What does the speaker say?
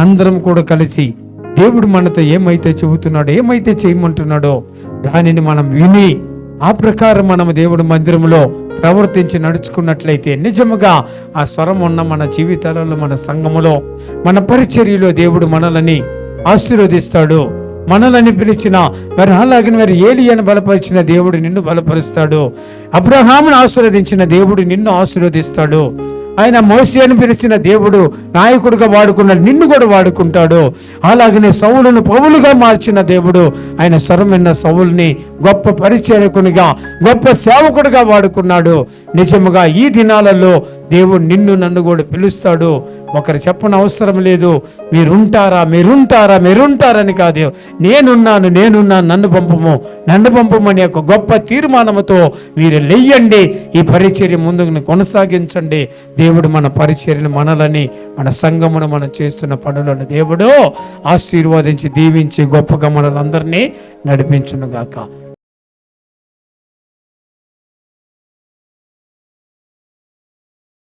అందరం కూడా కలిసి దేవుడు మనతో ఏమైతే చెబుతున్నాడో, ఏమైతే చేయమంటున్నాడో దానిని మనం విని ఆ ప్రకారం మనం దేవుడి మందిరంలో ప్రవర్తించి నడుచుకున్నట్లయితే నిజముగా ఆ స్వరం ఉన్న మన జీవితాలలో, మన సంఘములో, మన పరిచర్యలో దేవుడు మనల్ని ఆశీర్వదిస్తాడు. మనల్ని పిలిచిన మరి అలాగే మరి ఏలియాను బలపరిచిన దేవుడు నిన్ను బలపరుస్తాడు. అబ్రహామును ఆశీర్వదించిన దేవుడు నిన్ను ఆశీర్వదిస్తాడు. ఆయన మోషేను పిలిచిన దేవుడు నాయకుడిగా వాడుకున్నాడు, నిన్ను కూడా వాడుకుంటాడు. అలాగనే సౌలును పౌలుగా మార్చిన దేవుడు ఆయన స్వరం విన్న సౌలుని గొప్ప పరిచారకునిగా, గొప్ప సేవకుడిగా వాడుకున్నాడు. నిజముగా ఈ దినాలలో దేవుడు నిన్ను నన్ను కూడా పిలుస్తాడు. ఒకరు చెప్పని అవసరం లేదు. మీరుంటారని కాదు, నేనున్నాను నన్ను పంపమని ఒక గొప్ప తీర్మానంతో మీరు లెయ్యండి. ఈ పరిచర్య ముందుకు కొనసాగించండి. దేవుడు మన పరిచర్యను, మనలని, మన సంఘమును, మనం చేస్తున్న పనులను దేవుడు ఆశీర్వదించి దీవించి గొప్పగా మనలందరినీ నడిపించును గాక.